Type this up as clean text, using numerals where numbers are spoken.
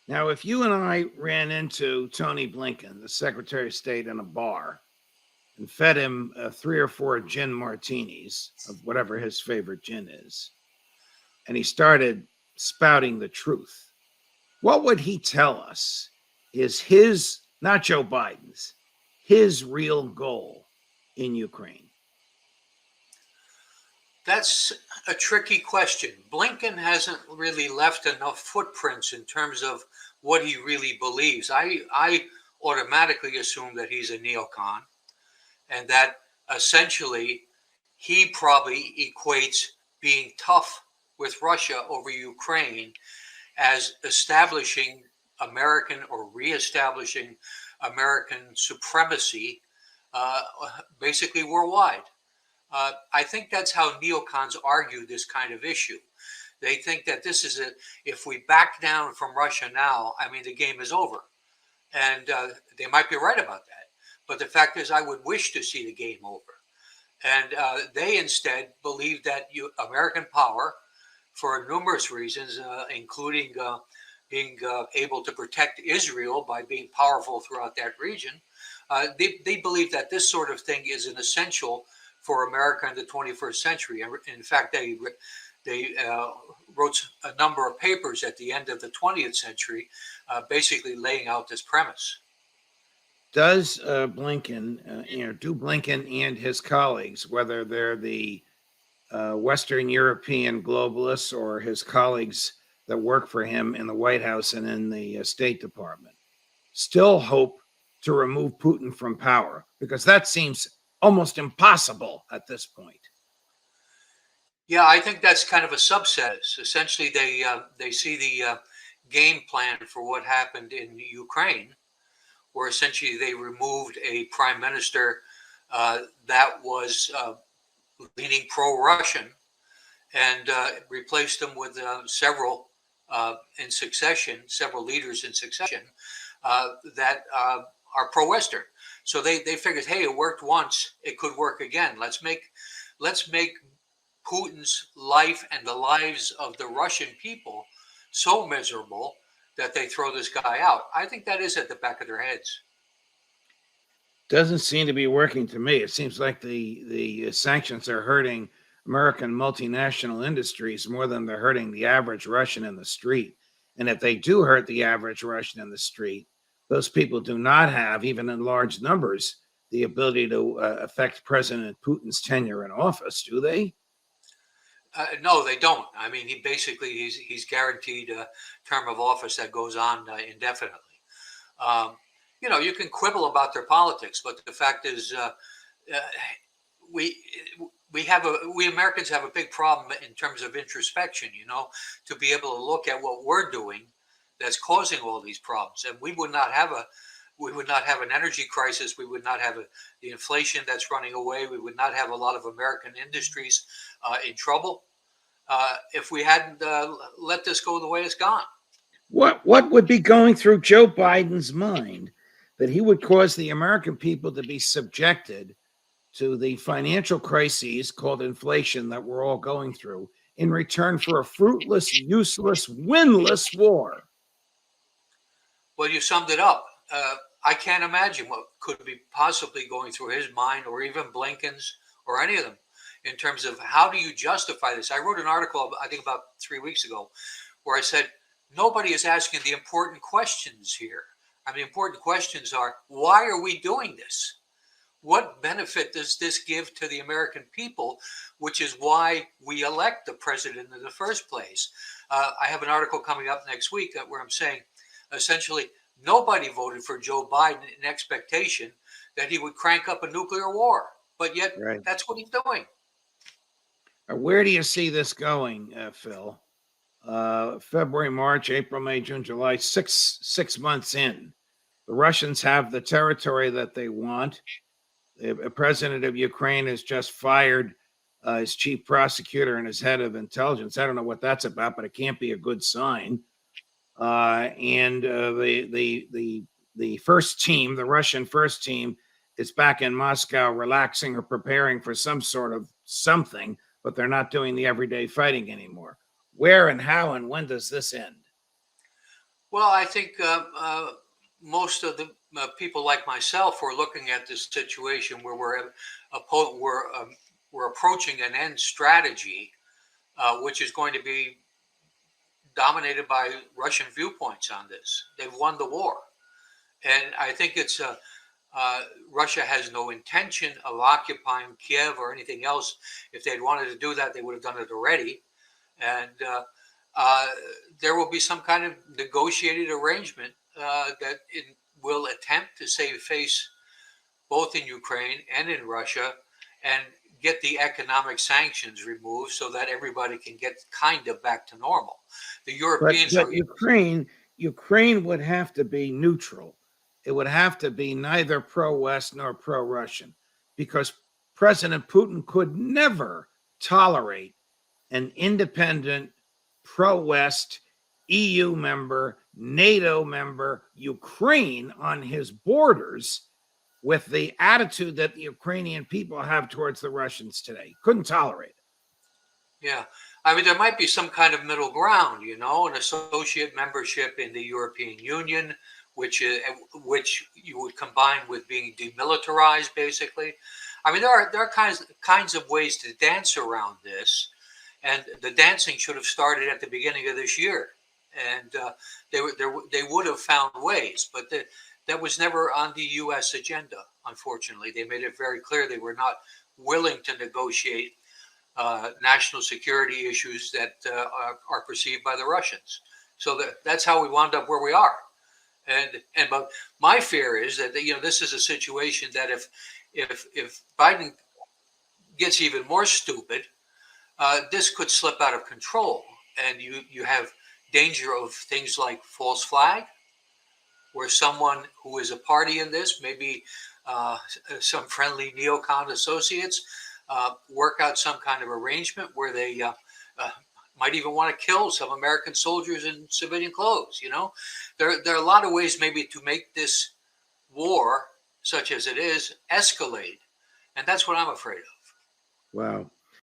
Now, if you and I ran into Tony Blinken, the Secretary of State, in a bar and fed him 3 or 4 gin martinis of whatever his favorite gin is, and he started spouting the truth, what would he tell us is his, not Joe Biden's, his real goal in Ukraine? That's a tricky question. Blinken hasn't really left enough footprints in terms of what he really believes. I automatically assume that he's a neocon, and that essentially he probably equates being tough with Russia over Ukraine as establishing American or reestablishing American supremacy, basically worldwide. I think that's how neocons argue this kind of issue. They think that this is if we back down from Russia now, I mean, the game is over. And they might be right about that. But the fact is, I would wish to see the game over. And they instead believe that American power, for numerous reasons, including being able to protect Israel by being powerful throughout that region, they believe that this sort of thing is an essential for America in the 21st century. In fact, they wrote a number of papers at the end of the 20th century, basically laying out this premise. Does Blinken, do Blinken and his colleagues, whether they're the Western European globalists or his colleagues that work for him in the White House and in the State Department, still hope to remove Putin from power? Because that seems almost impossible at this point. Yeah, I think that's kind of a subset. Essentially, they see the game plan for what happened in Ukraine, where essentially they removed a prime minister that was leaning pro-Russian and replaced them with several leaders in succession that are pro-Western. So they figured, hey, it worked once, it could work again. Let's make Putin's life and the lives of the Russian people so miserable that they throw this guy out. I think that is at the back of their heads. Doesn't seem to be working to me. It seems like the sanctions are hurting American multinational industries more than they're hurting the average Russian in the street. And if they do hurt the average Russian in the street, those people do not have, even in large numbers, the ability to affect President Putin's tenure in office, do they? No, they don't. I mean, he's guaranteed a term of office that goes on indefinitely. You can quibble about their politics, but the fact is, we Americans have a big problem in terms of introspection. To be able to look at what we're doing that's causing all these problems, and we would not have an energy crisis. We would not have the inflation that's running away. We would not have a lot of American industries in trouble if we hadn't let this go the way it's gone. What would be going through Joe Biden's mind that he would cause the American people to be subjected to the financial crises called inflation that we're all going through in return for a fruitless, useless, winless war? Well, you summed it up. I can't imagine what could be possibly going through his mind, or even Blinken's, or any of them, in terms of how do you justify this. I wrote an article, I think about 3 weeks ago, where I said, nobody is asking the important questions here. I mean, the important questions are, why are we doing this? What benefit does this give to the American people, which is why we elect the president in the first place? I have an article coming up next week where I'm saying, essentially, nobody voted for Joe Biden in expectation that he would crank up a nuclear war, but yet That's what he's doing. Where do you see this going, Phil? February, March, April, May, June, July, six months in. The Russians have the territory that they want. The president of Ukraine has just fired his chief prosecutor and his head of intelligence. I don't know what that's about, but it can't be a good sign. And the first team, the Russian first team, is back in Moscow relaxing or preparing for some sort of something, but they're not doing the everyday fighting anymore. Where and how and when does this end? Well, I think most of the people like myself are looking at this situation where we're approaching an end strategy, which is going to be dominated by Russian viewpoints on this. They've won the war, and I think it's Russia has no intention of occupying Kiev or anything else. If they'd wanted to do that, they would have done it already. And uh, there will be some kind of negotiated arrangement that it will attempt to save face both in Ukraine and in Russia, and get the economic sanctions removed so that everybody can get kind of back to normal. The Europeans But are Ukraine would have to be neutral. It would have to be neither pro-West nor pro-Russian, because President Putin could never tolerate an independent, pro-West, EU member, NATO member, Ukraine on his borders with the attitude that the Ukrainian people have towards the Russians today. Couldn't tolerate it. Yeah. I mean, there might be some kind of middle ground, an associate membership in the European Union, which you would combine with being demilitarized, basically. I mean, there are kinds of ways to dance around this, and the dancing should have started at the beginning of this year, and they would have found ways, but that was never on the U.S. agenda. Unfortunately, they made it very clear they were not willing to negotiate national security issues that are perceived by the Russians. So that's how we wound up where we are. But my fear is that this is a situation that if Biden gets even more stupid, this could slip out of control, and you have danger of things like false flag, where someone who is a party in this, maybe some friendly neocon associates, work out some kind of arrangement where they might even want to kill some American soldiers in civilian clothes. There are a lot of ways maybe to make this war, such as it is, escalate, and that's what I'm afraid of. Wow.